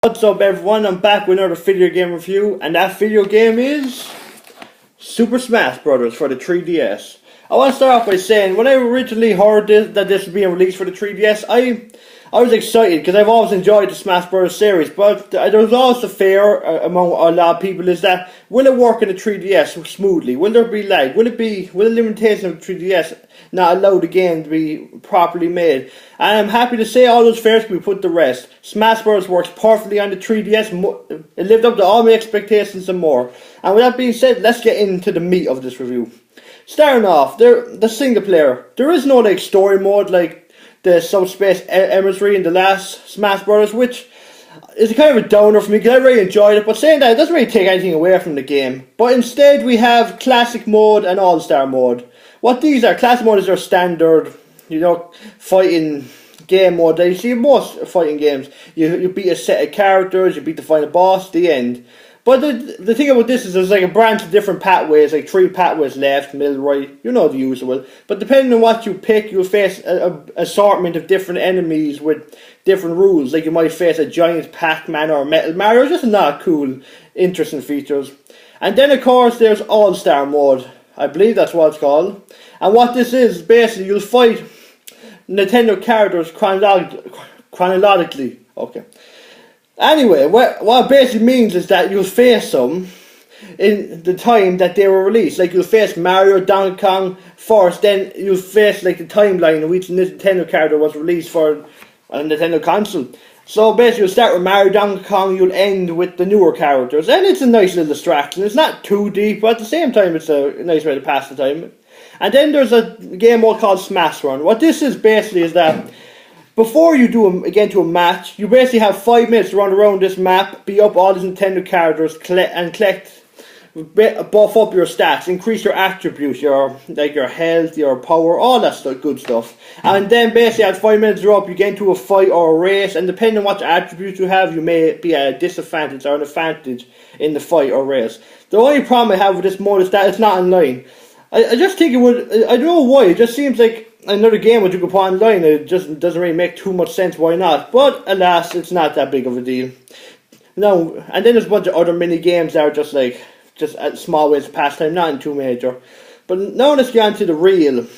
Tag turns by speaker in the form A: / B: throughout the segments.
A: What's up everyone, I'm back with another video game review, and that video game is Super Smash Bros. For the 3DS. I want to start off by saying, when I originally heard that this was being released for the 3DS, I was excited because I've always enjoyed the Smash Bros. Series, but there was also fear among a lot of people is that, will it work in the 3DS smoothly? Will there be lag? Will the limitation of the 3DS not allow the game to be properly made? And I'm happy to say all those fears can be put to rest. Smash Bros. Works perfectly on the 3DS, it lived up to all my expectations and more. And with that being said, let's get into the meat of this review. Starting off, the single player. There is no story mode like the Subspace Emissary in the last Smash Bros., which is kind of a downer for me because I really enjoyed it. But saying that, it doesn't really take anything away from the game. But instead, we have Classic Mode and All-Star Mode. What these are, Classic Mode is their standard, fighting game mode that you see in most fighting games. You beat a set of characters, you beat the final boss, the end. But the thing about this is there's a branch of different pathways, 3 pathways, left, middle, right, the usual. But depending on what you pick, you'll face an assortment of different enemies with different rules. Like you might face a giant Pac-Man or a Metal Mario, just a lot of cool, interesting features. And then of course there's All-Star Mode, I believe that's what it's called. And what this is, basically you'll fight Nintendo characters chronologically. Okay. Anyway, what it basically means is that you'll face them in the time that they were released. Like you'll face Mario, Donkey Kong first, then you'll face the timeline in which Nintendo character was released for a Nintendo console. So basically you'll start with Mario, Donkey Kong, you'll end with the newer characters. And it's a nice little distraction. It's not too deep, but at the same time it's a nice way to pass the time. And then there's a game mode called Smash Run. What this is basically is that before you do get to a match, you basically have 5 minutes to run around this map, beat up all these Nintendo characters, buff up your stats, increase your attributes, your health, your power, all that good stuff. And then basically at 5 minutes are up, you get into a fight or a race, and depending on what attributes you have, you may be at a disadvantage or an advantage in the fight or race. The only problem I have with this mode is that it's not online. I just think it would, I don't know why, it just seems like another game which you could put online. It just doesn't really make too much sense why not, but alas, it's not that big of a deal. No, and then there's a bunch of other mini games that are just small ways to pass time, nothing too major. But now let's get on to the real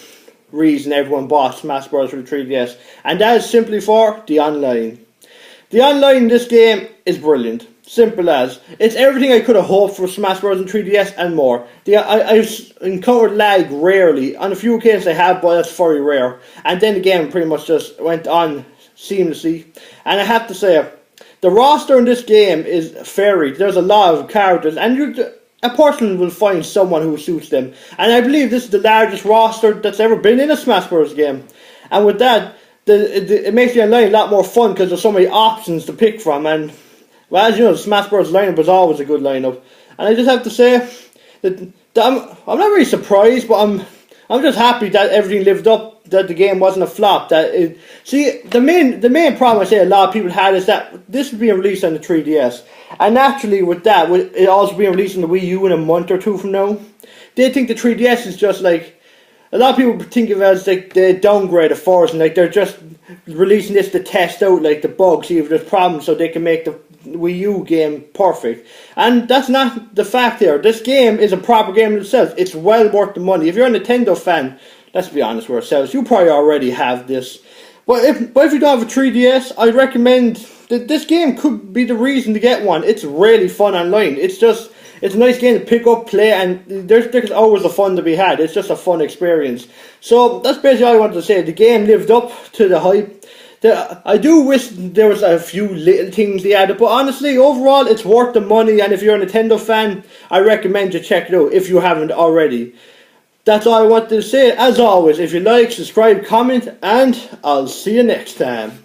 A: reason everyone bought Smash Bros. For the 3DS, and that is simply for the online. The online in this game is brilliant. Simple as. It's everything I could have hoped for Smash Bros. And 3DS and more. I've encountered lag rarely. On a few occasions I have, but that's very rare. And then the game pretty much just went on seamlessly. And I have to say, the roster in this game is varied. There's a lot of characters, and a person will find someone who suits them. And I believe this is the largest roster that's ever been in a Smash Bros. Game. And with that, it makes the online a lot more fun because there's so many options to pick from. And well, as you know, the Smash Bros. Lineup was always a good lineup. And I just have to say that I'm not really surprised, but I'm just happy that everything lived up, that the game wasn't a flop. See, the main problem I say a lot of people had is that this was being released on the 3DS. And naturally with that, with it also being released on the Wii U in a month or 2 from now, they think the 3DS is just a lot of people think of it as the downgrade of Forza, and they're just releasing this to test out the bugs, see if there's problems, so they can make the Wii U game perfect. And that's not the fact here. This game is a proper game in itself. It's well worth the money. If you're a Nintendo fan, let's be honest with ourselves, you probably already have this. But if you don't have a 3DS, I'd recommend that this game could be the reason to get one. It's really fun online. It's a nice game to pick up, play, and there's always a fun to be had. It's just a fun experience. So that's basically all I wanted to say. The game lived up to the hype. I do wish there was a few little things they added, but honestly, overall, it's worth the money, and if you're a Nintendo fan, I recommend you check it out if you haven't already. That's all I wanted to say. As always, if you like, subscribe, comment, and I'll see you next time.